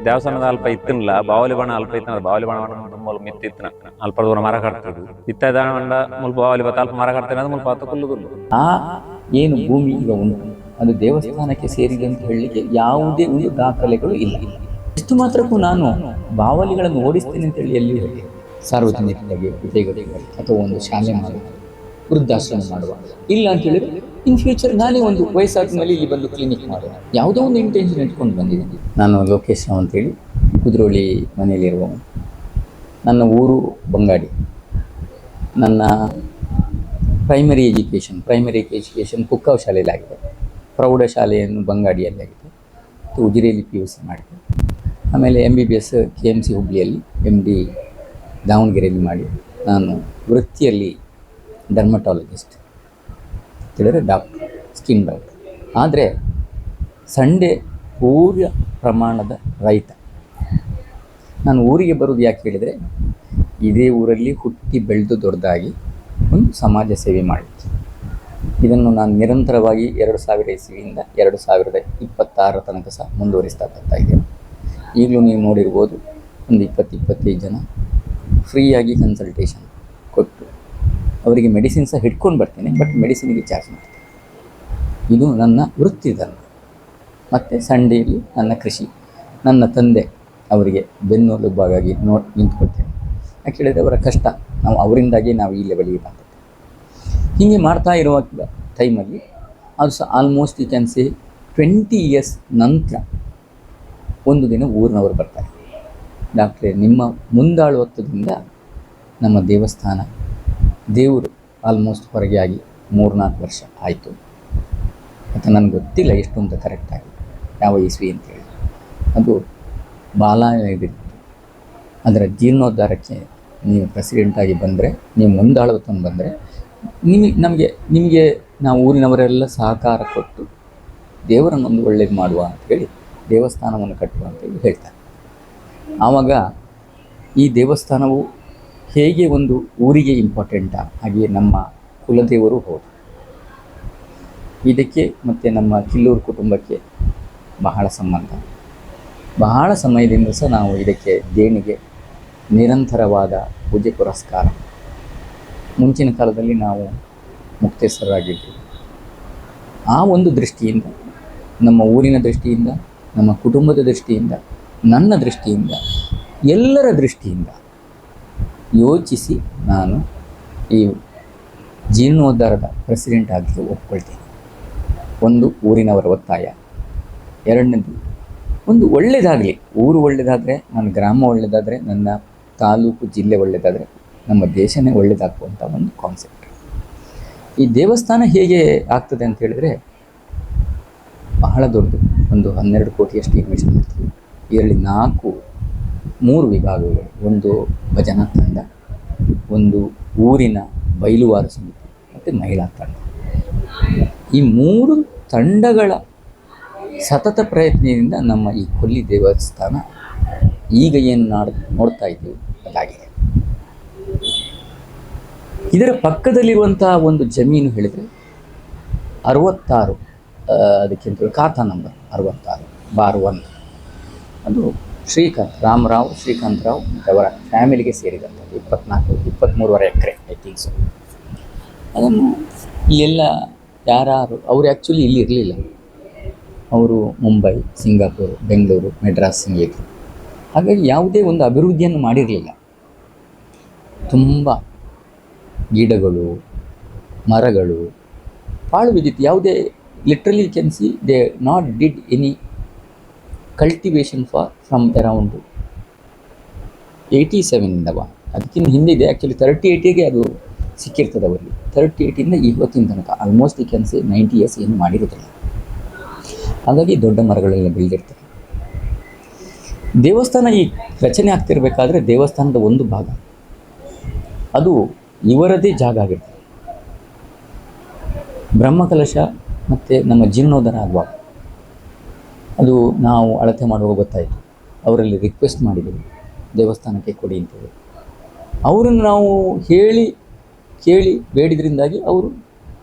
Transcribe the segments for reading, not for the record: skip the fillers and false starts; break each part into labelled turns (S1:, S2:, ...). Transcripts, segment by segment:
S1: ದೇವಸ್ಥಾನದ ಅಲ್ಪ ಇತ್ತಿನಲ್ಲ ಬಾವಲಿ ಬಣ ಅಲ್ಪ ಇತ್ತನ ಬಾವಲಿ ಬಣ ಮುಲ್ ಮಿತ್ತಿತ್ತನ ಅಲ್ಪ ದೂರ ಮರ ಕಟ್ತದು ಇತ್ತ ದಾಣ ಮುಲ್ಪ ಬಾವಲಿ ಬತ್ತ ಅಲ್ಪ ಮರ ಕಟ್ತೇನೆ ಅದು ಮುಲ್ಪ ಹತ್ತು ಕೊಲ್ಲುದಿಲ್ಲ.
S2: ಆ ಏನು ಭೂಮಿ ಈಗ ಉಂಟು ಅದು ದೇವಸ್ಥಾನಕ್ಕೆ ಸೇರಿದೆ ಅಂತ ಹೇಳಲಿಕ್ಕೆ ಯಾವುದೇ ಒಂದು ದಾಖಲೆಗಳು ಇಲ್ಲ. ಎಷ್ಟು ಮಾತ್ರಕ್ಕೂ ನಾನು ಬಾವಲಿಗಳನ್ನು ಓಡಿಸ್ತೇನೆ ಅಂತ ಹೇಳಿ ಎಲ್ಲಿ ಹೇಳಿ ಸಾರ್ವಜನಿಕರಿಗೆ ಹುದ್ದೆಗಳಿಗೆ ಅಥವಾ ಒಂದು ಶಾಲೆ ಮಾಡುವ ವೃದ್ಧಾಶ್ರಮ ಮಾಡುವ ಇಲ್ಲ ಅಂತ ಹೇಳಿದ್ರೆ ಇನ್ ಫ್ಯೂಚರ್ ನಾನೇ ಒಂದು ವಯಸ್ಸಾದ ಮೇಲೆ ಇಲ್ಲಿ ಬಂದು ಕ್ಲಿನಿಕ್ ಮಾಡುವ ಯಾವುದೋ ಒಂದು ಇಂಟೆನ್ಷನ್ ಇಟ್ಕೊಂಡು ಬಂದಿದ್ದೀನಿ. ನಾನು ಲೋಕೇಶ್ ರಾವ್ ಅಂತೇಳಿ ಕುದ್ರೋಳಿ ಮನೆಯಲ್ಲಿರುವ, ನನ್ನ ಊರು ಬಂಗಾಡಿ. ನನ್ನ ಪ್ರೈಮರಿ ಎಜುಕೇಷನ್ ಕುಕ್ಕಾವ್ ಶಾಲೆಯಲ್ಲಿ ಆಗಿದೆ, ಪ್ರೌಢಶಾಲೆಯನ್ನು ಬಂಗಾಡಿಯಲ್ಲಿ ಆಗಿದೆ, ಮತ್ತು ಉಜಿರೆಯಲ್ಲಿ PUC ಮಾಡಿದೆ. ಆಮೇಲೆ MBBS KMC ಹುಬ್ಳಿಯಲ್ಲಿ, MD ದಾವಣಗೆರೆಯಲ್ಲಿ ಮಾಡಿ ನಾನು ವೃತ್ತಿಯಲ್ಲಿ ಡರ್ಮಟಾಲಜಿಸ್ಟ್ ಹೇಳಿದರೆ ಡಾಕ್ಟ್ರ್, ಸ್ಕಿನ್ ಡಾಕ್ಟ್ರ್. ಆದರೆ ಸಂಡೇ ಪೂರ್ಣ ಪ್ರಮಾಣದ ರೈತ. ನಾನು ಊರಿಗೆ ಬರೋದು ಯಾಕೆ ಹೇಳಿದರೆ, ಇದೇ ಊರಲ್ಲಿ ಹುಟ್ಟಿ ಬೆಳೆದು ದೊಡ್ಡದಾಗಿ ಒಂದು ಸಮಾಜ ಸೇವೆ ಮಾಡಿದ್ದೆ. ಇದನ್ನು ನಾನು ನಿರಂತರವಾಗಿ 2000 ಇಸವಿಯಿಂದ 2026 ತನಕ ಸಹ ಮುಂದುವರಿಸ್ತಾ ಬರ್ತಾ ಇದ್ದೇನೆ. ಈಗಲೂ ನೀವು ನೋಡಿರ್ಬೋದು, ಒಂದು 20-25 ಜನ ಫ್ರೀಯಾಗಿ ಕನ್ಸಲ್ಟೇಷನ್ ಕೊಟ್ಟು ಅವರಿಗೆ ಮೆಡಿಸಿನ್ ಸಹ ಹಿಡ್ಕೊಂಡು ಬರ್ತೇನೆ, ಬಟ್ ಮೆಡಿಸಿನ್ಗೆ ಚಾರ್ಜ್ ಮಾಡ್ತೇನೆ. ಇದು ನನ್ನ ವೃತ್ತಿ ಧರ್ಮ. ಮತ್ತು ಸಂಡೇಲಿ ನನ್ನ ಕೃಷಿ, ನನ್ನ ತಂದೆ ಅವರಿಗೆ ಬೆನ್ನೆಲುಬಾಗಿ ನಿಂತ್ಕೊಳ್ತೇನೆ. ಯಾಕೆ ಹೇಳಿದರೆ ಅವರ ಕಷ್ಟ ಅವರಿಂದಾಗಿ ನಾವು ಈ ಲೆವೆಲಿಗೆ ಬಂದಿದ್ದೇವೆ. ಹೀಗೆ ಮಾಡ್ತಾ ಇರುವ ಟೈಮಲ್ಲಿ ಅದು ಸಹ almost you can say 20 years ನಂತರ ಒಂದು ದಿನ ಊರಿನವರು ಬರ್ತಾರೆ, ಡಾಕ್ಟ್ರೇ ನಿಮ್ಮ ಮುಂದಾಳುವತ್ವದಿಂದ ನಮ್ಮ ದೇವಸ್ಥಾನ ದೇವರು ಆಲ್ಮೋಸ್ಟ್ ಹೊರಗೆ ಆಗಿ 3-4 ವರ್ಷ ಆಯಿತು. ಮತ್ತು ನನಗೆ ಗೊತ್ತಿಲ್ಲ ಎಷ್ಟು ಅಂತ ಕರೆಕ್ಟಾಗಿ ಯಾವ ಇಸ್ವಿ ಅಂತೇಳಿ. ಅದು ಬಾಲಾಯದಿತ್ತು. ಅದರ ಜೀರ್ಣೋದ್ಧಾರಕ್ಕೆ ನೀವು ಪ್ರೆಸಿಡೆಂಟಾಗಿ ಬಂದರೆ, ನೀವು ಮುಂದಾಳುವತ್ವವನ್ನು ಬಂದರೆ ನಿಮಗೆ ನಾವು ಊರಿನವರೆಲ್ಲ ಸಹಕಾರ ಕೊಟ್ಟು ದೇವರನ್ನೊಂದು ಒಳ್ಳೇದು ಮಾಡುವ ಅಂಥೇಳಿ ದೇವಸ್ಥಾನವನ್ನು ಕಟ್ಟುವ ಅಂತೇಳಿ ಹೇಳ್ತಾರೆ. ಆವಾಗ ಈ ದೇವಸ್ಥಾನವು ಹೇಗೆ ಒಂದು ಊರಿಗೆ ಇಂಪಾರ್ಟೆಂಟಾ, ಹಾಗೆಯೇ ನಮ್ಮ ಕುಲದೇವರು ಹೌದು. ಇದಕ್ಕೆ ಮತ್ತು ನಮ್ಮ ಕಿಲ್ಲೂರು ಕುಟುಂಬಕ್ಕೆ ಬಹಳ ಸಂಬಂಧ. ಬಹಳ ಸಮಯದಿಂದ ಸಹ ನಾವು ಇದಕ್ಕೆ ದೇಣಿಗೆ, ನಿರಂತರವಾದ ಪೂಜೆ ಪುರಸ್ಕಾರ. ಮುಂಚಿನ ಕಾಲದಲ್ಲಿ ನಾವು ಮುಕ್ತೇಶ್ವರರಾಗಿದ್ದೀವಿ. ಆ ಒಂದು ದೃಷ್ಟಿಯಿಂದ, ನಮ್ಮ ಊರಿನ ದೃಷ್ಟಿಯಿಂದ, ನಮ್ಮ ಕುಟುಂಬದ ದೃಷ್ಟಿಯಿಂದ, ನನ್ನ ದೃಷ್ಟಿಯಿಂದ, ಎಲ್ಲರ ದೃಷ್ಟಿಯಿಂದ ಯೋಚಿಸಿ ನಾನು ಈ ಜೀರ್ಣೋದ್ಧಾರದ ಪ್ರೆಸಿಡೆಂಟ್ ಆಗಲಿಕ್ಕೆ ಒಪ್ಕೊಳ್ತೇನೆ. ಒಂದು ಊರಿನವರ ಒತ್ತಾಯ, ಎರಡನೇದು ಒಂದು ಒಳ್ಳೆಯದಾಗಲಿ, ಊರು ಒಳ್ಳೆಯದಾದರೆ, ನನ್ನ ಗ್ರಾಮ ಒಳ್ಳೆಯದಾದರೆ, ನನ್ನ ತಾಲೂಕು ಜಿಲ್ಲೆ ಒಳ್ಳೆಯದಾದರೆ ನಮ್ಮ ದೇಶನೇ ಒಳ್ಳೆಯದಾಗುವಂಥ ಒಂದು ಕಾನ್ಸೆಪ್ಟ್. ಈ ದೇವಸ್ಥಾನ ಹೇಗೆ ಆಗ್ತದೆ ಅಂತ ಹೇಳಿದರೆ, ಬಹಳ ದೊಡ್ಡದು, ಒಂದು 12 ಕೋಟಿಯಷ್ಟು ಇನ್ವೆಸ್ಟ್ ಮಾಡ್ತೀವಿ. ಇದರಲ್ಲಿ 3 ವಿಭಾಗಗಳು. ಒಂದು ಭಜನಾ ತಂಡ, ಒಂದು ಊರಿನ ಬಯಲುವಾರ ಸಮಿತಿ ಮತ್ತು ಮಹಿಳಾ ತಂಡ. ಈ 3 ತಂಡಗಳ ಸತತ ಪ್ರಯತ್ನದಿಂದ ನಮ್ಮ ಈ ಕೊಲ್ಲಿ ದೇವಸ್ಥಾನ ಈಗ ಏನು ನೋಡ್ತಾ ಇದ್ದೀವಿ ಅದಾಗಿದೆ. ಇದರ ಪಕ್ಕದಲ್ಲಿರುವಂಥ ಒಂದು ಜಮೀನು ಹೇಳಿದರೆ 66, ಅದಕ್ಕಿಂತ ಖಾತಾ ನಂಬರ್ 66/1. ಅದು ರಾಮರಾವ್ ಶ್ರೀಕಾಂತರಾವ್ ಅವರ ಫ್ಯಾಮಿಲಿಗೆ ಸೇರಿದಂಥದ್ದು. 23 ಎಕರೆ ಐ ಥಿಂಕ್ ಸೊ. ಅದನ್ನು ಇಲ್ಲೆಲ್ಲ ಯಾರು ಅವರು ಆ್ಯಕ್ಚುಲಿ ಇಲ್ಲಿ ಇರಲಿಲ್ಲ. ಅವರು ಮುಂಬೈ, ಸಿಂಗಾಪುರ್, ಬೆಂಗಳೂರು, ಮೆಡ್ರಾಸ್ ಹಿಂಗಿದ್ರು. ಹಾಗಾಗಿ ಯಾವುದೇ ಒಂದು ಅಭಿವೃದ್ಧಿಯನ್ನು ಮಾಡಿರಲಿಲ್ಲ. ತುಂಬ ಗಿಡಗಳು, ಮರಗಳು ಪಾಳು ಬಿದ್ದಿತ್ತು. ಯಾವುದೇ literally can see they not did any cultivation from around 87ಇಂದ ಅದಕ್ಕಿಂತ ಹಿಂದೆ ಇದೆ. ಆ್ಯಕ್ಚುಲಿ 38ಗೆ ಅದು ಸಿಕ್ಕಿರ್ತದೆ ಅವರಿಗೆ. 38ಇಂದ ಇವತ್ತಿನ ತನಕ ಆಲ್ಮೋಸ್ಟ್ ಈ ಕ್ಯಾನ್ ಸೇ 90 ಇಯರ್ಸ್ ಏನು ಮಾಡಿರೋದಿಲ್ಲ. ಹಾಗಾಗಿ ದೊಡ್ಡ ಮರಗಳೆಲ್ಲ ಬೆಳೆದಿರ್ತವೆ. ದೇವಸ್ಥಾನ ಈ ರಚನೆ ಆಗ್ತಿರ್ಬೇಕಾದ್ರೆ ದೇವಸ್ಥಾನದ ಒಂದು ಭಾಗ ಅದು ಇವರದೇ ಜಾಗ ಆಗಿರ್ತದೆ. ಬ್ರಹ್ಮಕಲಶ ಮತ್ತು ನಮ್ಮ ಜೀರ್ಣೋದ್ಧಾರ ಆಗುವಾಗ ಅದು ನಾವು ಅಳತೆ ಮಾಡುವಾಗ ಗೊತ್ತಾಯಿತು. ಅವರಲ್ಲಿ ರಿಕ್ವೆಸ್ಟ್ ಮಾಡಿದ್ದೀವಿ ದೇವಸ್ಥಾನಕ್ಕೆ ಕೊಡಿ ಅಂತೇಳಿ. ಅವರನ್ನು ನಾವು ಕೇಳಿ ಬೇಡಿದ್ರಿಂದಾಗಿ ಅವರು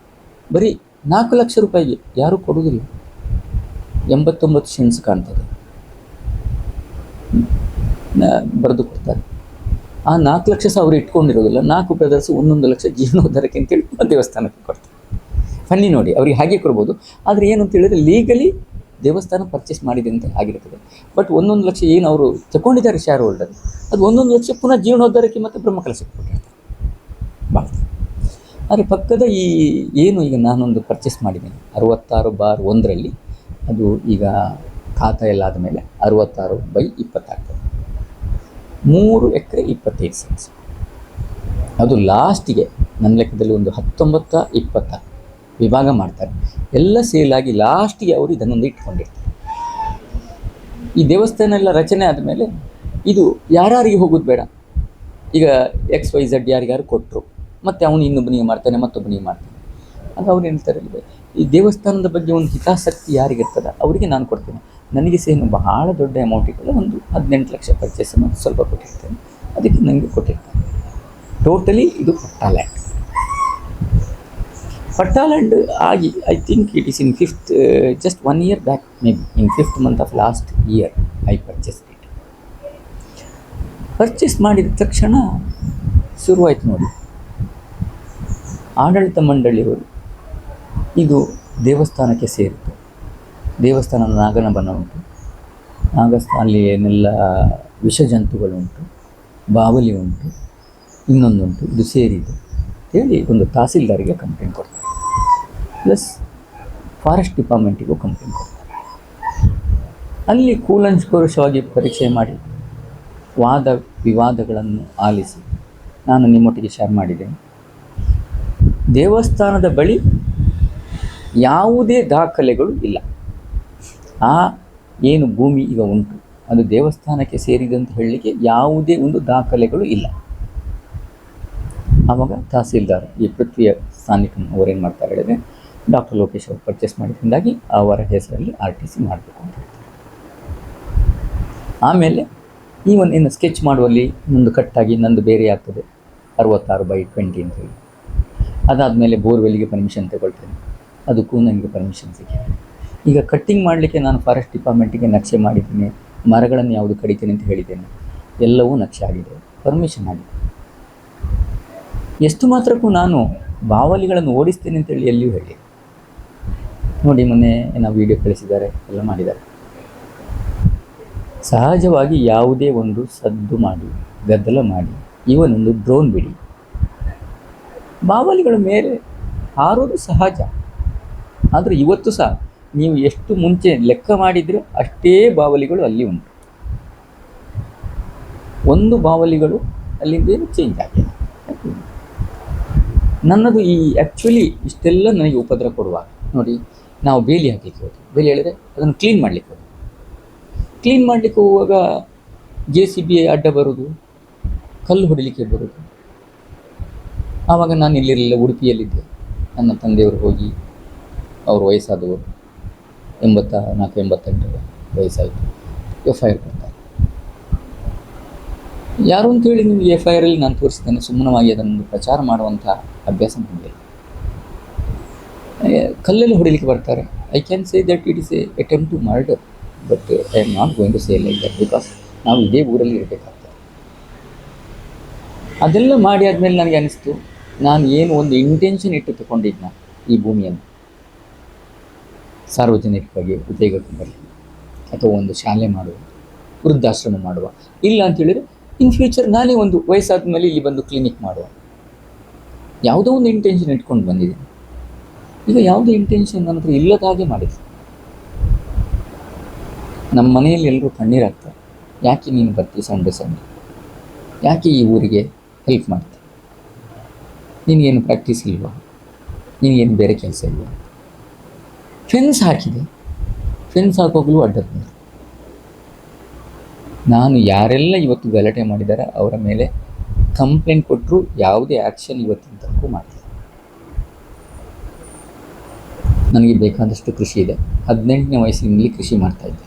S2: ಬರೀ 4 ಲಕ್ಷ ರೂಪಾಯಿಗೆ ಯಾರೂ ಕೊಡುವುದಿಲ್ಲ. 89 ಸೆಂಟ್ಸ್ ಕಾಣ್ತದೆ, ಬರೆದು ಕೊಡ್ತಾರೆ. ಆ 4 ಲಕ್ಷ ಸಹ ಅವರು ಇಟ್ಕೊಂಡಿರೋದಿಲ್ಲ. 4 ಬ್ರದರ್ಸ್ 1 ಲಕ್ಷ ಜೀರ್ಣೋದ್ಧಾರಕ್ಕೆ ಅಂತೇಳಿ ದೇವಸ್ಥಾನಕ್ಕೆ ಕೊಡ್ತಾರೆ. ಫನ್ನಿ ನೋಡಿ, ಅವ್ರಿಗೆ ಹಾಗೆ ಕೊಡ್ಬೋದು. ಆದರೆ ಏನು ಅಂತ ಹೇಳಿದ್ರೆ ಲೀಗಲಿ ದೇವಸ್ಥಾನ ಪರ್ಚೇಸ್ ಮಾಡಿದೆ ಅಂತ ಆಗಿರ್ತದೆ. ಬಟ್ 1 ಲಕ್ಷ ಏನು ಅವರು ತಗೊಂಡಿದ್ದಾರೆ ಶೇರ್ ಹೋಲ್ಡರ್, ಅದು 1 ಲಕ್ಷ ಪುನಃ ಜೀರ್ಣೋದ್ಧಾರಕ್ಕೆ ಮತ್ತು ಬ್ರಹ್ಮಕಲಶಕ್ಕೆ ಕೊಟ್ಟಿರ್ತಾರೆ. ಭಾಳ. ಆದರೆ ಪಕ್ಕದ ಈ ಏನು ಈಗ ನಾನೊಂದು ಪರ್ಚೇಸ್ ಮಾಡಿದ್ದೇನೆ 66/1 ಅದು ಈಗ ಖಾತಾ ಎಲ್ಲ ಆದಮೇಲೆ 66/20 ಆಗ್ತದೆ. 3 ಎಕರೆ 25 ಸೆಂಟ್ಸ್. ಅದು ಲಾಸ್ಟಿಗೆ ನನ್ನ ಲೆಕ್ಕದಲ್ಲಿ ಒಂದು 19-20 ವಿಭಾಗ ಮಾಡ್ತಾರೆ. ಎಲ್ಲ ಸೇಲಾಗಿ ಲಾಸ್ಟಿಗೆ ಅವರು ಇದನ್ನೊಂದು ಇಟ್ಕೊಂಡಿರ್ತಾರೆ. ಈ ದೇವಸ್ಥಾನ ಎಲ್ಲ ರಚನೆ ಆದಮೇಲೆ ಇದು ಯಾರಿಗೆ ಹೋಗೋದು ಬೇಡ. ಈಗ XYZ ಯಾರಿಗಾರು ಕೊಟ್ಟರು, ಮತ್ತು ಅವನು ಇನ್ನೊಬ್ಬನಿಗೆ ಮಾಡ್ತಾನೆ, ಮತ್ತೊಬ್ಬನಿಗೆ ಮಾಡ್ತಾನೆ. ಅದು ಅವ್ರು ಹೇಳ್ತಾರೆ, ಈ ದೇವಸ್ಥಾನದ ಬಗ್ಗೆ ಒಂದು ಹಿತಾಸಕ್ತಿ ಯಾರಿಗಿರ್ತದೆ ಅವರಿಗೆ ನಾನು ಕೊಡ್ತೇನೆ. ನನಗೆ ಸೇನು ಬಹಳ ದೊಡ್ಡ ಅಮೌಂಟ್ ಇಟ್ಟಲ್ಲ, ಒಂದು 18 ಲಕ್ಷ ಪರ್ಚೇಸನ್ನು ಸ್ವಲ್ಪ ಕೊಟ್ಟಿರ್ತೇನೆ, ಅದಕ್ಕೆ ನನಗೆ ಕೊಟ್ಟಿರ್ತಾನೆ. ಟೋಟಲಿ ಇದು ಪಟ್ಟಾ ಲ್ಯಾಂಡ್ ಆಗಿ I think it is in 5th, just 1 year back, maybe in 5th month of last year I purchased it. Purchase ಮಾಡಿದ ತಕ್ಷಣ ಶುರುವಾಯಿತು ನೋಡಿ, ಆಡಳಿತ ಮಂಡಳಿಯವರು ಇದು ದೇವಸ್ಥಾನಕ್ಕೆ ಸೇರಿತು. ದೇವಸ್ಥಾನದ ನಾಗನ ಬನ ಉಂಟು, ಅಲ್ಲಿ ಏನೆಲ್ಲ ವಿಷಜಂತುಗಳುಂಟು, ಬಾವಲಿ ಉಂಟು, ಇನ್ನೊಂದುಂಟು, ಇದು ಸೇರಿದ್ದು ಅಂತೇಳಿ ಒಂದು ತಹಸೀಲ್ದಾರಿಗೆ ಕಂಪ್ಲೇಂಟ್ ಕೊಡ್ತಾರೆ, ಪ್ಲಸ್ ಫಾರೆಸ್ಟ್ ಡಿಪಾರ್ಟ್ಮೆಂಟಿಗೂ ಕಂಪ್ಲೇಂಟ್ ಕೊಡ್ತಾರೆ. ಅಲ್ಲಿ ಕೂಲಂಕುಷವಾಗಿ ಪರೀಕ್ಷೆ ಮಾಡಿ ವಾದ ವಿವಾದಗಳನ್ನು ಆಲಿಸಿ ನಾನು ನಿಮ್ಮೊಟ್ಟಿಗೆ ಶೇರ್ ಮಾಡಿದ್ದೇನೆ. ದೇವಸ್ಥಾನದ ಬಳಿ ಯಾವುದೇ ದಾಖಲೆಗಳು ಇಲ್ಲ. ಆ ಏನು ಭೂಮಿ ಈಗ ಉಂಟು ಅದು ದೇವಸ್ಥಾನಕ್ಕೆ ಸೇರಿದಂತ ಹೇಳಲಿಕ್ಕೆ ಯಾವುದೇ ಒಂದು ದಾಖಲೆಗಳು ಇಲ್ಲ. ಆವಾಗ ತಹಸೀಲ್ದಾರ್ ಈ ಪೃಥ್ವಿಯ ಸ್ಥಾನಿಕನ ಅವರೇನು ಮಾಡ್ತಾರೆ ಹೇಳಿದ್ರೆ, ಡಾಕ್ಟರ್ ಲೋಕೇಶ್ ಅವರು ಪರ್ಚೇಸ್ ಮಾಡಿದ್ರಿಂದಾಗಿ ಅವರ ಹೆಸರಲ್ಲಿ RTC ಮಾಡಬೇಕು ಅಂತ ಹೇಳ್ತಾರೆ. ಆಮೇಲೆ ಈ ಒಂದು ಸ್ಕೆಚ್ ಮಾಡುವಲ್ಲಿ ಒಂದು ಕಟ್ಟಾಗಿ ನಂದು ಬೇರೆ ಆಗ್ತದೆ 66/20 ಅಂತೇಳಿ. ಅದಾದಮೇಲೆ ಬೋರ್ವೆಲ್ಗೆ ಪರ್ಮಿಷನ್ ತಗೊಳ್ತೇನೆ, ಅದಕ್ಕೂ ನನಗೆ ಪರ್ಮಿಷನ್ ಸಿಕ್ಕಿದೆ. ಈಗ ಕಟ್ಟಿಂಗ್ ಮಾಡಲಿಕ್ಕೆ ನಾನು ಫಾರೆಸ್ಟ್ ಡಿಪಾರ್ಟ್ಮೆಂಟಿಗೆ ನಕ್ಷೆ ಮಾಡಿದ್ದೀನಿ, ಮರಗಳನ್ನು ಯಾವುದು ಕಡಿತೇನೆ ಅಂತ ಹೇಳಿದ್ದೇನೆ, ಎಲ್ಲವೂ ನಕ್ಷೆ ಆಗಿದೆ, ಪರ್ಮಿಷನ್ ಆಗಿದೆ. ಎಷ್ಟು ಮಾತ್ರಕ್ಕೂ ನಾನು ಬಾವಲಿಗಳನ್ನು ಓಡಿಸ್ತೇನೆ ಅಂತೇಳಿ ಎಲ್ಲಿಯೂ ಹೇಳಿ ನೋಡಿ. ಮೊನ್ನೆ ನಾವು ವಿಡಿಯೋ ಕಳಿಸಿದ್ದಾರೆ, ಎಲ್ಲ ಮಾಡಿದ್ದಾರೆ. ಸಹಜವಾಗಿ ಯಾವುದೇ ಒಂದು ಸದ್ದು ಮಾಡಿ ಗದ್ದಲ ಮಾಡಿ ಇವನೊಂದು ಡ್ರೋನ್ ಬಿಡಿ, ಬಾವಲಿಗಳ ಮೇಲೆ ಹಾರೋದು ಸಹಜ. ಆದರೆ ಇವತ್ತು ಸಹ ನೀವು ಎಷ್ಟು ಮುಂಚೆ ಲೆಕ್ಕ ಮಾಡಿದರೆ ಅಷ್ಟೇ ಬಾವಲಿಗಳು ಅಲ್ಲಿ ಉಂಟು. ಒಂದು ಬಾವಲಿಗಳು ಅಲ್ಲಿಂದೇನು ಚೇಂಜ್ ಆಗಿದೆ. ನನ್ನದು ಈ ಆ್ಯಕ್ಚುಲಿ ಇಷ್ಟೆಲ್ಲ ನನಗೆ ಉಪದ್ರ ಕೊಡುವಾಗ ನೋಡಿ, ನಾವು ಬೇಲಿ ಹಾಕಲಿಕ್ಕೆ ಹೋದ್ವಿ. ಬೇಲಿ ಹೇಳಿದರೆ ಅದನ್ನು ಕ್ಲೀನ್ ಮಾಡಲಿಕ್ಕೆ ಹೋದ್ವಿ. ಕ್ಲೀನ್ ಮಾಡಲಿಕ್ಕೆ ಹೋಗುವಾಗ JCB ಅಡ್ಡ ಬರೋದು, ಕಲ್ಲು ಹೊಡಿಲಿಕ್ಕೆ ಬರೋದು. ಆವಾಗ ನಾನು ಇಲ್ಲಿರಲಿಲ್ಲ, ಉಡುಪಿಯಲ್ಲಿದ್ದೆ. ನನ್ನ ತಂದೆಯವರು ಹೋಗಿ, ಅವರು ವಯಸ್ಸಾದವರು, 84-88 ವಯಸ್ಸಾಯಿತು, FIR ಕೊಡ್ತಾರೆ. ಯಾರು ಅಂತೇಳಿ ನಿಮಗೆ FIR-ಅಲ್ಲಿ ನಾನು ತೋರಿಸ್ತೇನೆ, ಸುಮ್ಮನವಾಗಿ ಅದನ್ನು ಪ್ರಚಾರ ಮಾಡುವಂಥ ಅಭ್ಯಾಸ ನನಗೆ. ಕಲ್ಲಲ್ಲಿ ಹೊಡಿಲಿಕ್ಕೆ ಬರ್ತಾರೆ. I can say that it is a attempt to murder, but I am not going to say like that, because ನಾವು ಇದೇ ಊರಲ್ಲಿ ಇರಬೇಕಾಗ್ತದೆ. ಅದೆಲ್ಲ ಮಾಡಿ ಆದಮೇಲೆ ನನಗೆ ಅನಿಸ್ತು, ನಾನು ಏನು ಒಂದು ಇಂಟೆನ್ಷನ್ ಇಟ್ಟು ತಗೊಂಡಿದ್ನ ಈ ಭೂಮಿಯನ್ನು ಸಾರ್ವಜನಿಕವಾಗಿ ಉಪಯೋಗಕ್ಕೆ ಬರಲಿ, ಅಥವಾ ಒಂದು ಶಾಲೆ ಮಾಡುವ, ವೃದ್ಧಾಶ್ರಮ ಮಾಡುವ, ಇಲ್ಲ ಅಂತೇಳಿದರೆ ಇನ್ ಫ್ಯೂಚರ್ ನಾನೇ ಒಂದು ವಯಸ್ಸಾದ ಮೇಲೆ ಇಲ್ಲಿ ಬಂದು ಕ್ಲಿನಿಕ್ ಮಾಡುವ, ಯಾವುದೋ ಒಂದು ಇಂಟೆನ್ಷನ್ ಇಟ್ಕೊಂಡು ಬಂದಿದ್ದೀನಿ. ಈಗ ಯಾವುದೇ ಇಂಟೆನ್ಷನ್ ನನ್ನ ಹತ್ರ ಇಲ್ಲದ ಹಾಗೆ ಮಾಡಿದೆ. ನಮ್ಮ ಮನೆಯಲ್ಲಿ ಎಲ್ಲರೂ ಕಣ್ಣೀರಾಗ್ತಾರೆ, ಯಾಕೆ ನೀನು ಬರ್ತೀವಿ ಸಂಡೆ ಯಾಕೆ ಈ ಊರಿಗೆ ಹೆಲ್ಪ್ ಮಾಡ್ತೀವಿ, ನಿನಗೇನು ಪ್ರಾಕ್ಟೀಸ್ ಇಲ್ವಾ, ನಿನಗೇನು ಬೇರೆ ಕೆಲಸ ಇಲ್ವಾ. ಫೆನ್ಸ್ ಹಾಕಿದೆ, ಫೆನ್ಸ್ ಹಾಕೋಗ್ಲೂ ಅಡ್ಡ ಬಂದರು. ನಾನು ಯಾರೆಲ್ಲ ಇವತ್ತು ಗಲಾಟೆ ಮಾಡಿದ್ದಾರೆ ಅವರ ಮೇಲೆ ಕಂಪ್ಲೇಂಟ್ ಕೊಟ್ಟರು, ಯಾವುದೇ ಆ್ಯಕ್ಷನ್ ಇವತ್ತಿನ ತನಕ ಮಾಡಿಲ್ಲ. ನನಗೆ ಬೇಕಾದಷ್ಟು ಕೃಷಿ ಇದೆ. 18ನೇ ವಯಸ್ಸಿನಲ್ಲಿ ಕೃಷಿ ಮಾಡ್ತಾಯಿದ್ದೆ.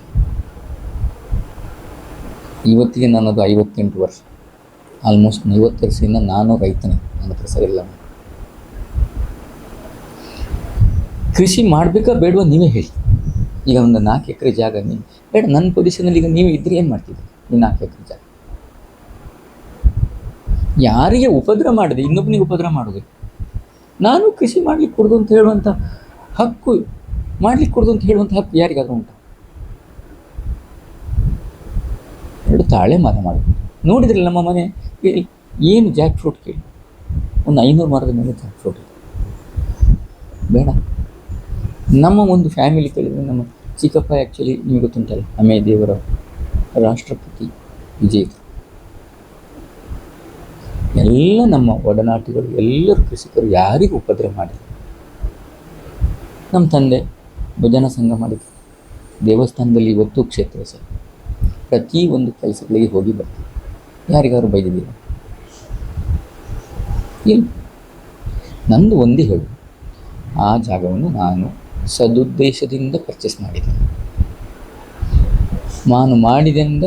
S2: ಇವತ್ತಿಗೆ ನನ್ನದು 58 ವರ್ಷ, ಆಲ್ಮೋಸ್ಟ್ 40 ವರ್ಷದಿಂದ ನಾನು ರೈತನೇ. ನನ್ನ ಹತ್ರ ಸಹ ಇಲ್ಲ. ಕೃಷಿ ಮಾಡಬೇಕಾ ಬೇಡವಾ ನೀವೇ ಹೇಳಿ. ಈಗ ಒಂದು 4 ಎಕರೆ ಜಾಗ ನೀವು ಬೇಡ, ನನ್ನ ಪೊಸಿಷನಲ್ಲಿ ಈಗ ನೀವು ಇದ್ರೆ ಏನು ಮಾಡ್ತಿದ್ದೆ? ಈ 4 ಎಕರೆ ಜಾಗ ಯಾರಿಗೆ ಉಪದ್ರ ಮಾಡಿದೆ, ಇನ್ನೊಬ್ಬನಿಗೆ ಉಪದ್ರ ಮಾಡೋದು. ನಾನು ಕೃಷಿ ಮಾಡ್ಲಿಕ್ಕೆ ಕೊಡೋದು ಅಂತ ಹೇಳುವಂಥ ಹಕ್ಕು, ಮಾಡ್ಲಿಕ್ಕೆ ಕೊಡೋದು ಅಂತ ಹೇಳುವಂಥ ಹಕ್ಕು ಯಾರಿಗಾದ್ರೂ ಉಂಟು? 2 ತಾಳೆ ಮರ ಮಾಡಿ ನೋಡಿದ್ರಲ್ಲ ನಮ್ಮ ಮನೆ ಏನು ಜಾಕ್ ಫ್ರೂಟ್ ಕೇಳಿ, ಒಂದು 500 ಮರದ ಮೇಲೆ ಜಾಕ್ ಫ್ರೂಟ್ ಇದೆ. ಬೇಡ, ನಮ್ಮ ಒಂದು ಫ್ಯಾಮಿಲಿ ಕೇಳಿದರೆ ನಮ್ಮ ಚಿಕ್ಕಪ್ಪ ಆ್ಯಕ್ಚುಲಿ ನಿಮಗೆ ಗೊತ್ತುಂಟಲ್ಲ, ಅಮೇ ದೇವರ ರಾಷ್ಟ್ರಪತಿ ವಿಜೇತ. ಎಲ್ಲ ನಮ್ಮ ಒಡನಾಟಿಗಳು ಎಲ್ಲರೂ ಕೃಷಿಕರು, ಯಾರಿಗೂ ಉಪದ್ರ ಮಾಡಿದರು. ನಮ್ಮ ತಂದೆ ಭಜನ ಸಂಘ ಮಾಡಿದರು, ದೇವಸ್ಥಾನದಲ್ಲಿ ಇವತ್ತು ಕ್ಷೇತ್ರ ಸರ್, ಪ್ರತಿ ಒಂದು ಕೆಲಸಗಳಿಗೆ ಹೋಗಿ ಬರ್ತೀವಿ. ಯಾರಿಗಾದ್ರು ಬೈದಿದ್ದೀರ? ಇಲ್ಲ. ನಂದು ಒಂದೇ ಹೇಳು, ಆ ಜಾಗವನ್ನು ನಾನು ಸದುದ್ದೇಶದಿಂದ ಪರ್ಚೇಸ್ ಮಾಡಿದೆ. ನಾನು ಮಾಡಿದಿಂದ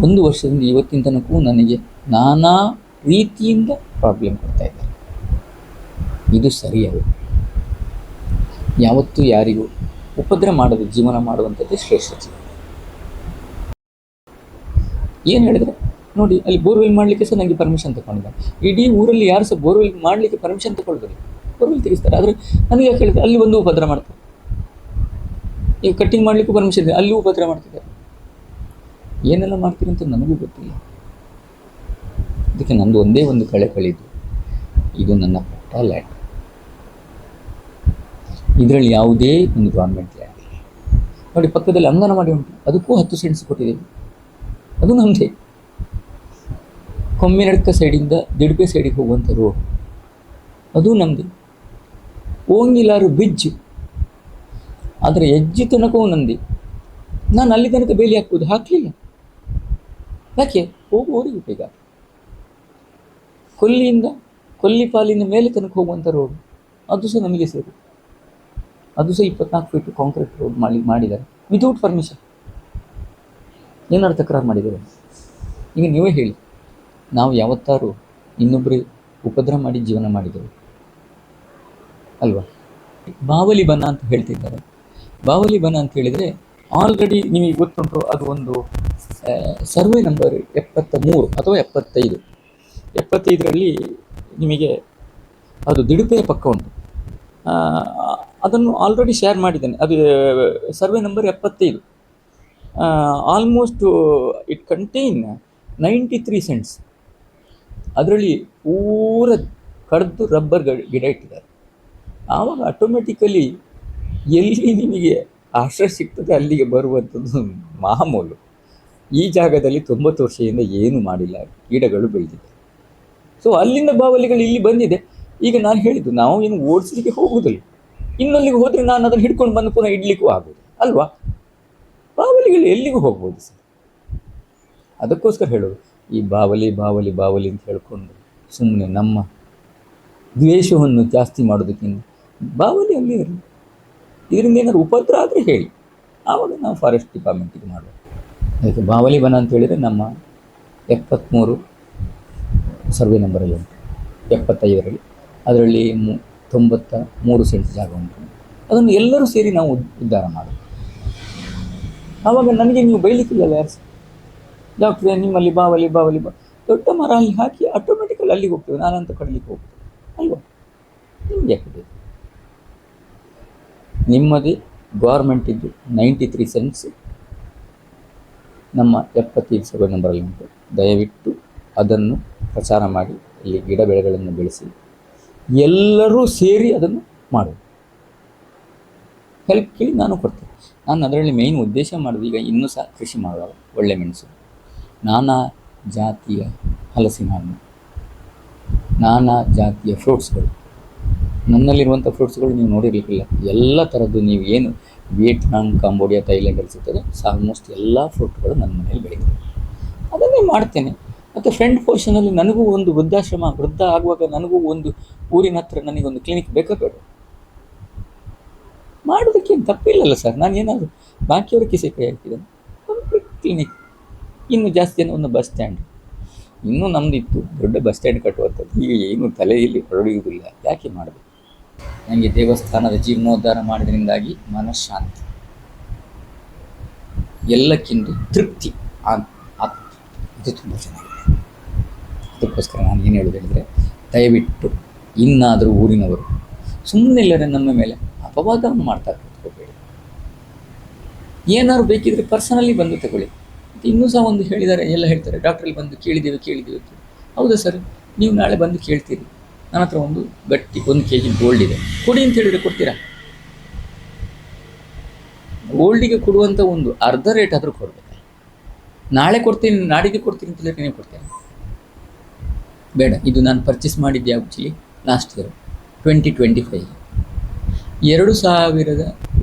S2: 1 ವರ್ಷದಿಂದ ಇವತ್ತಿನ ತನಕವೂ ನನಗೆ ನಾನಾ ರೀತಿಯಿಂದ ಪ್ರಾಬ್ಲಮ್ ಕೊಡ್ತಾ ಇದ್ದಾರೆ. ಇದು ಸರಿಯಾಗಿ ಯಾವತ್ತೂ ಯಾರಿಗೂ ಉಪದ್ರ ಮಾಡದೆ ಜೀವನ ಮಾಡುವಂಥದ್ದು ಶ್ರೇಷ್ಠ ಜೀವನ. ಏನು ಹೇಳಿದ್ರೆ ನೋಡಿ, ಅಲ್ಲಿ ಬೋರ್ವೆಲ್ ಮಾಡಲಿಕ್ಕೆ ಸಹ ನನಗೆ ಪರ್ಮಿಷನ್ ತಗೊಂಡಿದ್ದೆ. ಇಡೀ ಊರಲ್ಲಿ ಯಾರು ಸಹ ಬೋರ್ವೆಲ್ ಮಾಡಲಿಕ್ಕೆ ಪರ್ಮಿಷನ್ ತಗೊಳ್ತಾರೆ, ಬೋರ್ವೆಲ್ ತೆಗಿಸ್ತಾರೆ. ಆದರೆ ನನಗೆ ಯಾಕೆ ಹೇಳಿದ್ರೆ ಅಲ್ಲಿ ಒಂದು ಉಪದ್ರ ಮಾಡ್ತಾರೆ. ಈಗ ಕಟ್ಟಿಂಗ್ ಮಾಡಲಿಕ್ಕೂ ಪರ್ಮಿಷನ್ ಇದೆ, ಅಲ್ಲಿಯೂ ಉಪದ್ರ ಮಾಡ್ತಿದ್ದಾರೆ. ಏನೆಲ್ಲ ಮಾಡ್ತೀರಿ ಅಂತ ನನಗೂ ಗೊತ್ತಿಲ್ಲ. ಅದಕ್ಕೆ ನಂದು ಒಂದೇ ಒಂದು ಕಳೆದು, ಇದು ನನ್ನ ಪಟ್ಟ ಲ್ಯಾಂಡ್, ಇದರಲ್ಲಿ ಯಾವುದೇ ಒಂದು ಗೌರ್ಮೆಂಟ್ ಲ್ಯಾಂಡ್ ಇಲ್ಲ. ನೋಡಿ, ಪಕ್ಕದಲ್ಲಿ ಅಂಗನವಾಡಿ ಉಂಟು, ಅದಕ್ಕೂ 10 ಸೆಂಟ್ಸ್ ಕೊಟ್ಟಿದ್ದೇವೆ, ಅದು ನಮ್ಮದೇ. ಕೊಮ್ಮಿನಡ್ಕ ಸೈಡಿಂದ ದಿಡ್ಪೆ ಸೈಡಿಗೆ ಹೋಗುವಂಥ ರೋಡ್, ಅದು ನಮ್ಮದೇ. ಓಂಗಿಲಾರು ಬ್ರಿಡ್ಜ್, ಅದರ ಹೆಜ್ಜೆ ತನಕವೂ ನಂದಿ. ನಾನು ಅಲ್ಲಿ ತನಕ ಬೇಲಿ ಹಾಕ್ಬೋದು, ಹಾಕಲಿಲ್ಲ. ಯಾಕೆ? ಹೋಗುವವರಿಗೆ ಬೇಗ. ಕೊಲ್ಲಿಪಾಲಿನ ಮೇಲೆ ತನಕ ಹೋಗುವಂಥ ರೋಡ್, ಅದು ಸಹ ನಮಗೆ ಸೇರಿ. ಅದು ಸಹ 24 ಫೀಟ್ ಕಾಂಕ್ರೀಟ್ ರೋಡ್ ಮಾಡಿದ್ದಾರೆ ವಿತೌಟ್ ಪರ್ಮಿಷನ್. ಏನಾದ್ರು ತಕರಾರು ಮಾಡಿದ್ದಾರೆ? ಈಗ ನೀವೇ ಹೇಳಿ, ನಾವು ಯಾವತ್ತಾರು ಇನ್ನೊಬ್ಬರು ಉಪದ್ರ ಮಾಡಿ ಜೀವನ ಮಾಡಿದ್ದೇವೆ ಅಲ್ವಾ? ಬಾವಲಿ ಬನ ಅಂತ ಹೇಳ್ತಿದ್ದಾರೆ. ಬಾವಲಿ ಬನ ಅಂತ ಹೇಳಿದರೆ ಆಲ್ರೆಡಿ ನಿಮಗೆ ಗೊತ್ತುಂಟು, ಅದು ಒಂದು ಸರ್ವೆ ನಂಬರ್ 73 ಅಥವಾ 75. 75ರಲ್ಲಿ ನಿಮಗೆ ಅದು ದಿಡುಪೆಯ ಪಕ್ಕ ಉಂಟು. ಅದನ್ನು ಆಲ್ರೆಡಿ ಶೇರ್ ಮಾಡಿದ್ದೇನೆ. ಅದು survey number 75. Almost it contain 93 cents. ಅದರಲ್ಲಿ ಪೂರ ಕಡ್ದು ರಬ್ಬರ್ ಗಿಡ ಇಟ್ಟಿದ್ದಾರೆ. ಆವಾಗ ಆಟೋಮೆಟಿಕಲಿ ಎಲ್ಲಿ ನಿಮಗೆ ಆಶ್ರಯ ಸಿಗ್ತದೆ ಅಲ್ಲಿಗೆ ಬರುವಂಥದ್ದು ಮಾಮೂಲು. ಈ ಜಾಗದಲ್ಲಿ 90 ವರ್ಷದಿಂದ ಏನು ಮಾಡಿಲ್ಲ, ಗಿಡಗಳು ಬೆಳೆದಿದೆ. ಸೊ ಅಲ್ಲಿಂದ ಬಾವಲಿಗಳು ಇಲ್ಲಿ ಬಂದಿದೆ. ಈಗ ನಾನು ಹೇಳಿದ್ದು, ನಾವು ಏನು ಓಡಿಸ್ಲಿಕ್ಕೆ ಹೋಗುವುದಿಲ್ಲ. ಇನ್ನೊಲ್ಲಿಗೆ ಹೋದರೆ ನಾನು ಅದನ್ನು ಹಿಡ್ಕೊಂಡು ಬಂದು ಪುನಃ ಇಡ್ಲಿಕ್ಕೂ ಆಗೋದು ಅಲ್ವಾ? ಬಾವಲಿಗಳು ಎಲ್ಲಿಗೂ ಹೋಗ್ಬೋದು ಸರ್. ಅದಕ್ಕೋಸ್ಕರ ಹೇಳೋದು, ಈ ಬಾವಲಿ ಬಾವಲಿ ಬಾವಲಿ ಅಂತ ಹೇಳ್ಕೊಂಡು ಸುಮ್ಮನೆ ನಮ್ಮ ದ್ವೇಷವನ್ನು ಜಾಸ್ತಿ ಮಾಡೋದಕ್ಕಿಂತ ಬಾವಲಿ ಅಲ್ಲಿ ಇರಲಿ. ಇದರಿಂದ ಏನಾದ್ರು ಉಪದ್ರ ಆದರೆ ಹೇಳಿ, ಆವಾಗ ನಾವು ಫಾರೆಸ್ಟ್ ಡಿಪಾರ್ಟ್ಮೆಂಟಿಗೆ ಮಾಡುವ. ಅದಕ್ಕೆ ಬಾವಲಿ ಬನ ಅಂತ ಹೇಳಿದರೆ ನಮ್ಮ 73 ಸರ್ವೆ ನಂಬರಲ್ಲಿ ಉಂಟು, 75ರಲ್ಲಿ. ಅದರಲ್ಲಿ 93 ಸೆಂಟ್ಸ್ ಜಾಗ ಉಂಟು. ಅದನ್ನು ಎಲ್ಲರೂ ಸೇರಿ ನಾವು ಉದ್ಧಾರ ಮಾಡೋದು. ಆವಾಗ ನನಗೆ ನೀವು ಬೈಲಿಕ್ಕಿಲ್ಲಲ್ಲ ಯಾರು ಸಹ. ಡಾಕ್ಟ್ರೇ ನಿಮ್ಮಲ್ಲಿ ಬಾವಲಿ ಬಾವಲಿ ದೊಡ್ಡ ಮರ ಅಲ್ಲಿ ಹಾಕಿ ಆಟೋಮೆಟಿಕಲ್ಲಿ ಅಲ್ಲಿಗೆ ಹೋಗ್ತೇವೆ, ನಾನಂತ ಕಡಲಿಕ್ಕೆ ಹೋಗ್ತೇವೆ ಅಲ್ವಾ? ನಿಮ್ಗೆ ಯಾಕೆ ಬೇಕು? ನಿಮ್ಮದೇ ಗೌರ್ಮೆಂಟಿದ್ದು 93 ಸೆಂಟ್ಸ್ ನಮ್ಮ 75 ಸರ್ವೆ ನಂಬರಲ್ಲಿ ಉಂಟು. ದಯವಿಟ್ಟು ಅದನ್ನು ಪ್ರಚಾರ ಮಾಡಿ, ಇಲ್ಲಿ ಗಿಡ ಬೆಳೆಗಳನ್ನು ಬೆಳೆಸಿ ಎಲ್ಲರೂ ಸೇರಿ ಅದನ್ನು ಮಾಡೋದು. ಹೆಲ್ಪ್ ಕೇಳಿ ನಾನು ಕೊಡ್ತೇನೆ. ನಾನು ಅದರಲ್ಲಿ ಮೇಯ್ನ್ ಉದ್ದೇಶ ಮಾಡೋದು, ಈಗ ಇನ್ನೂ ಸಹ ಕೃಷಿ ಮಾಡುವಾಗ ಒಳ್ಳೆ ಮೆಣಸು, ನಾನಾ ಜಾತಿಯ ಹಲಸಿನ ಹಣ್ಣು, ನಾನಾ ಜಾತಿಯ ಫ್ರೂಟ್ಸ್ಗಳು. ನನ್ನಲ್ಲಿರುವಂಥ ಫ್ರೂಟ್ಸ್ಗಳು ನೀವು ನೋಡಿರಲಿಕ್ಕಿಲ್ಲ. ಎಲ್ಲ ಥರದ್ದು ನೀವು ಏನು ವಿಯೆಟ್ನಾಂ, ಕಾಂಬೋಡಿಯಾ, ಥೈಲ್ಯಾಂಡಲ್ಲಿ ಸಿಗ್ತದೆ ಆಲ್ಮೋಸ್ಟ್ ಎಲ್ಲ ಫ್ರೂಟ್ಗಳು ನನ್ನ ಮನೇಲಿ ಬೆಳೀತದೆ. ಅದನ್ನೇ ಮಾಡ್ತೇನೆ. ಮತ್ತು ಫ್ರೆಂಡ್ ಪೋರ್ಷನಲ್ಲಿ ನನಗೂ ಒಂದು ವೃದ್ಧ ಆಗುವಾಗ ನನಗೂ ಒಂದು ಊರಿನ ಹತ್ರ ನನಗೊಂದು ಕ್ಲಿನಿಕ್ ಬೇಡ ಮಾಡೋದಕ್ಕೆ ತಪ್ಪಿಲ್ಲಲ್ಲ ಸರ್. ನಾನು ಏನಾದರೂ ಬಾಕಿಯವರ ಕಿಸೆ ಕೈ ಹಾಕಿದ್ದೇನೆ, ಒಂದು ಕ್ಲಿನಿಕ್. ಇನ್ನು ಜಾಸ್ತಿ ಒಂದು ಬಸ್ ಸ್ಟ್ಯಾಂಡ್, ಇನ್ನೂ ನಮ್ಮದಿತ್ತು ದೊಡ್ಡ ಬಸ್ ಸ್ಟ್ಯಾಂಡ್ ಕಟ್ಟುವಂಥದ್ದು. ಈಗ ಏನು ತಲೆಯಲ್ಲಿ ಹೊರಡುವುದಿಲ್ಲ, ಯಾಕೆ ಮಾಡಬೇಕು? ನನಗೆ ದೇವಸ್ಥಾನದ ಜೀರ್ಣೋದ್ಧಾರ ಮಾಡಿದ್ರಿಂದಾಗಿ ಮನಃಶಾಂತಿ, ಎಲ್ಲಕ್ಕಿಂತ ತೃಪ್ತಿ ಇದು ತುಂಬ ಚೆನ್ನಾಗಿದೆ. ಅದಕ್ಕೋಸ್ಕರ ನಾನು ಏನು ಹೇಳೋದು ಹೇಳಿದರೆ, ದಯವಿಟ್ಟು ಇನ್ನಾದರೂ ಊರಿನವರು ಸುಮ್ಮನೆ ಎಲ್ಲರ ನಮ್ಮ ಮೇಲೆ ಅಪವಾದವನ್ನು ಮಾಡ್ತಾ ಕೂತ್ಕೋಬೇಡಿ. ಏನಾದ್ರು ಬೇಕಿದ್ರೆ ಪರ್ಸನಲಿ ಬಂದು ತಗೊಳ್ಳಿ. ಇನ್ನೂ ಸಹ ಒಂದು ಹೇಳಿದ್ದಾರೆ, ಎಲ್ಲ ಹೇಳ್ತಾರೆ, ಡಾಕ್ಟ್ರಲ್ಲಿ ಬಂದು ಕೇಳಿದ್ದೇವೆ ಅಂತ. ಹೌದಾ ಸರ್, ನೀವು ನಾಳೆ ಬಂದು ಕೇಳ್ತೀರಿ, ನನ್ನ ಹತ್ರ ಒಂದು ಗಟ್ಟಿ 1 kg ಗೋಲ್ಡ್ ಇದೆ, ಕೊಡಿ ಅಂತ ಹೇಳಿದರೆ ಕೊಡ್ತೀರಾ? ಗೋಲ್ಡಿಗೆ ಕೊಡುವಂಥ ಒಂದು ಅರ್ಧ ರೇಟ್ ಆದರೂ ಕೊಡಬೇಕಲ್ಲ. ನಾಳೆ ಕೊಡ್ತೀನಿ, ನಾಡಿಗೆ ಕೊಡ್ತೀನಿ ಅಂತ ಹೇಳಿದ್ರೆ ನೀವು ಕೊಡ್ತೇನೆ? ಬೇಡ. ಇದು ನಾನು ಪರ್ಚೇಸ್ ಮಾಡಿದ್ದೆ ಆ್ಯಕ್ಚುಲಿ ಲಾಸ್ಟ್ ಇಯರ್ 2025,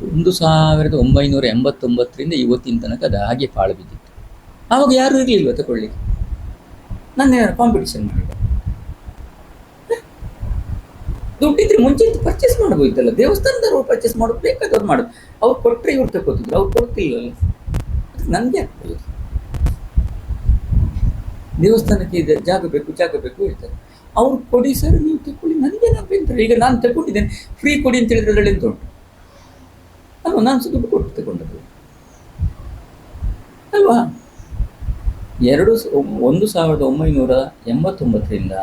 S2: 1989ರಿಂದ ಇವತ್ತಿನ ತನಕ ಅದು ಹಾಗೆ ಪಾಳು ಬಿದ್ದಿತ್ತು. ಆವಾಗ ಯಾರೂ ಇರಲಿಲ್ವ ತಗೊಳ್ಳಿಕ್ಕೆ. ನಾನು ಕಾಂಪಿಟೇಷನ್ ಮಾಡಿದೆ. ದುಡ್ಡಿದ್ರೆ ಮುಂಚೆ ಪರ್ಚೇಸ್ ಮಾಡ್ಬೋದಿತ್ತಲ್ಲ, ದೇವಸ್ಥಾನದವ್ರು ಪರ್ಚೇಸ್ ಮಾಡೋದು, ಬೇಕಾದವ್ರು ಮಾಡೋದು. ಅವ್ರು ಕೊಟ್ಟರೆ ಇವ್ರು ತಗೋತಿದ್ರು, ಅವ್ರು ಕೊಡ್ತಿಲ್ಲಲ್ಲ. ನನಗೆ ಆಗ್ತದೆ, ದೇವಸ್ಥಾನಕ್ಕೆ ಇದೆ ಜಾಗ ಬೇಕು ಹೇಳ್ತಾರೆ. ಅವ್ರು ಕೊಡಿ ಸರ್, ನೀವು ತಗೊಳ್ಳಿ, ನನಗೇನಾಗ್ಬೇಕಂತಾರೆ. ಈಗ ನಾನು ತಗೊಂಡಿದ್ದೇನೆ, ಫ್ರೀ ಕೊಡಿ ಅಂತ ಹೇಳಿದ್ರೆ ಅದರಲ್ಲಿ ಎಂತ ಉಂಟು ಅಲ್ವಾ? ನಾನು ದುಡ್ಡು ಕೊಟ್ಟು ತಗೊಂಡದ್ದು ಅಲ್ವಾ? 1989ರಿಂದ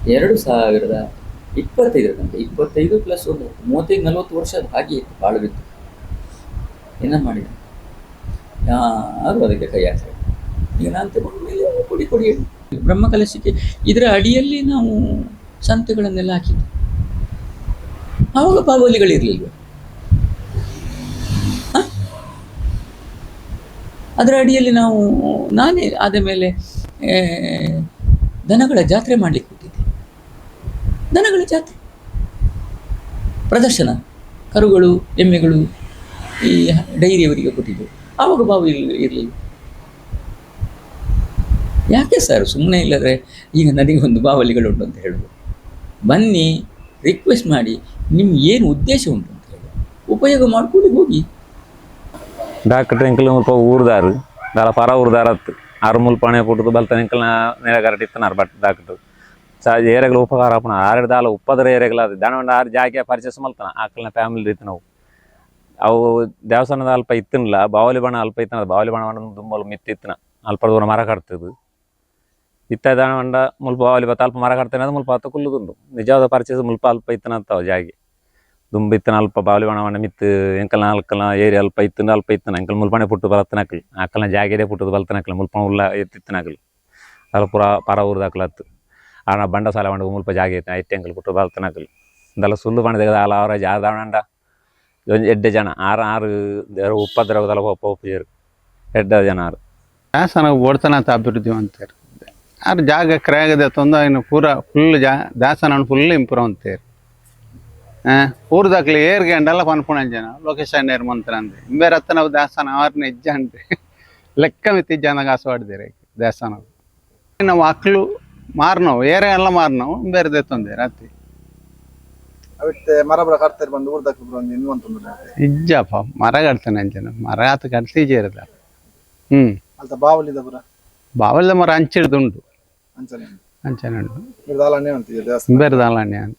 S2: 2025 ತನಕ 25 ಪ್ಲಸ್ ಒಂದು 35-40 ವರ್ಷ ಅದು ಹಾಗೆ ಇತ್ತು, ಬಾಳು ಬಿತ್ತು. ಏನ ಮಾಡಿದೆ? ಯಾರು ಅದಕ್ಕೆ ಕೈ ಹಾಕ್ತಾರೆ. ಈಗ ನಾನು ತಗೊಂಡ ಮೇಲೆ ಕೊಡಿ ಹೇಳಿ ಬ್ರಹ್ಮಕಲಶಕ್ಕೆ ಇದರ ಅಡಿಯಲ್ಲಿ ನಾವು ಸಂತೆಗಳನ್ನೆಲ್ಲ ಹಾಕಿದ್ದು. ಆವಾಗ ಬಾವಲಿಗಳಿರಲಿಲ್ವ? ಅದರ ಅಡಿಯಲ್ಲಿ ನಾನೇ ಆದ ಮೇಲೆ ದನಗಳ ಜಾತ್ರೆ ಮಾಡಲಿಕ್ಕೆ ಕೊಟ್ಟಿದ್ದೆ. ದನಗಳ ಜಾತ್ರೆ ಪ್ರದರ್ಶನ, ಕರುಗಳು, ಎಮ್ಮೆಗಳು, ಈ ಡೈರಿಯವರಿಗೆ ಕೊಟ್ಟಿದ್ದೆವು. ಆವಾಗ ಬಾವು ಇರಲಿಲ್ಲ. ಯಾಕೆ ಸರ್ ಸುಮ್ಮನೆ ಇಲ್ಲದ್ರೆ ಈಗ ನನಗೆ ಒಂದು ಬಾವಲಿಗಳುಂಟು ಅಂತ ಹೇಳೋದು? ಬನ್ನಿ, ರಿಕ್ವೆಸ್ಟ್ ಮಾಡಿ, ನಿಮ್ಗೆ ಏನು ಉದ್ದೇಶ ಉಂಟು ಅಂತ ಹೇಳಿ ಉಪಯೋಗ ಮಾಡ್ಕೊಂಡು ಹೋಗಿ.
S1: ಡಾಕ್ಟರ್ ಎಂಕಲ್ ಮುಲ್ಪ ಊರ್ದಾರು ದಾಲ ಪರ ಊರ್ದಾರತ್ತು ಆರು ಮುಲ್ಪಣೆ ಪುಟ್ಟದು ಬಲ್ತಾನೆ ಎಂಕಲ್ನ ನೆಲಗಾರಟ್ ಇತ್ತನಾರು ಬಟ್ ಡಾಕ್ಟರ್ ಏರೆಗಳ ಉಪಕಾರ ಆಪಣ 6 ದಾಲ 30 ಏರೆಗಳ ದನವಂಡ 6 ಜಾಗ ಪರ್ಚೇಸ್ ಮಲ್ತಾನ ಆಕಲ್ನ ಫ್ಯಾಮಿಲಿ ರೀತಿ ನಾವು ಅವು ದೇವಸ್ಥಾನದ ಅಲ್ಪ ಇತ್ತನಲ್ಲ, ಬಾವಲಿ ಬಣ ಅಲ್ಪ ಇತ್ತನ, ಬಾವಲಿ ಬಣ ದುಂಬಲು ಮಿತ್ತಿತ್ತನ ಅಲ್ಪ ದೂರ ಮರ ಕಟ್ತದು ಇತ್ತ ದನವಂಡ ಮುಲ್ಪ ಬಾವಲಿ ಬತ್ತ ಅಲ್ಪ ಮರ ಕಟ್ತೇನೆ ಅದು ಮುಲ್ಪ ಹತ್ತು ಕುಲ್ಲುದುಂಡು. ನಿಜವಾದ ಪರ್ಚೇಸ್ ಮುಲ್ಪ ಅಲ್ಪ ಇತ್ತನ ಅಂತಾವ ಜಾಗಿ ದುಂಬ ಇತ್ತನ ಅಲ್ಪ ಬಾವಲಿ ಬಣ ಮಿತ್ತು ಎಂಕಲ್ನ ಅಲ್ಕಲ್ನ ಏರಿ ಅಲ್ಪ ಇತ್ತನ ಎಂಕಲ್ ಮುಲ್ಪಣೆ ಪುಟ್ಟು ಬಲತ್ತನಕಲ್ ಆಕಲ್ನ ಜಾಗದೇ ಪುಟ್ಟದು ಬಲ್ತನಕಲ್ ಮುಲ್ಪಣ ಉಲ್ಲ ಎತ್ತಿತ್ತನಕಲ್ ಅಲ್ಲ ಪುರ ಪರ ಊರ್ದಾಕಲತ್ತು ಆನ ಬಂಡ ಸಾಲ ಬಂಡ ಮುಲ್ಪ ಜಾಗ ಐತೆ ಐತೆ ಎಂಕಲ್ ಪುಟ್ಟು ಬಲ್ತನಕಲ್ ಇಂದಲ್ಲ ಸುಳ್ಳು ಬಣ ತೆಗೆದ ಅಲ್ಲ ಅವರ ಜಾದಾವಣಂಡ ಎಡ್ಡೆ ಜನ 6 ಉಪದ್ರವದಲ್ಲ ಒಪ್ಪೇರು ಎಡ್ಡ ಜನ
S3: ದಾಸನ ಓಡ್ತಾನಂತ ಅಭಿವೃದ್ಧಿ ಅಂತಾರೆ. ಆರು ಜಾಗ ಕ್ರಾಗದೆ ತೊಂದ ಇನ್ನು ಪೂರ ಫುಲ್ ದಾಸನ ಫುಲ್ ಇಂಪ್ರೂವ್ ಅಂತಾರೆ. ಊರ್ದಾಕ್ಲಿ ಏರ್ಗೆ ಅಂಡಲ್ಲ ಪನ್ಪುಣ ಜನ ಲೊಕೇಶನ್ ಏರ್ ಮಂತ್ರ ಅಂದೆ ಇಂಬೇರೆ ಹತ್ತ ನಾವು ದೇವಸ್ಥಾನ 6 ಹೆಜ್ಜ ಅಂತೆ ಲೆಕ್ಕ ಮಿತ್ತಿಜ್ಜ ಅಂದಾಗ ಆಸವಾಡ್ದಿರಿ ದೇವಸ್ಥಾನ. ನಾವು ಅಕ್ಲು ಮಾರ್ನವು ಏರೆ ಎಲ್ಲ ಮಾರ್ನವು ಬೇರೆ ತೊಂದೆ ರಾತ್ರಿ
S4: ಮರ ಕಟ್ತಾರೆ ಬಂದು ಊರ್ದಾಕ್ಲು
S3: ಇಜ್ಜಪ್ಪ ಮರ ಕಟ್ತಾನೆ ಅಂಜನ ಮರ ಆತ ಕಟ್ತೀಜೇರದ. ಬಾವಲ್ದ ಮರ ಅಂಚಿಡ್ದುಂಟು ಅಂಚನೆ ಉಂಟು ಬೇರೆ ದಾಲಾಣ್ಯ ಅಂತ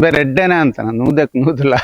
S3: ಬೇರೆ ಎಡ್ಡೆನೆ ಅಂತ ನೂದಕ್ಕೆ ನೂದಲ್ಲ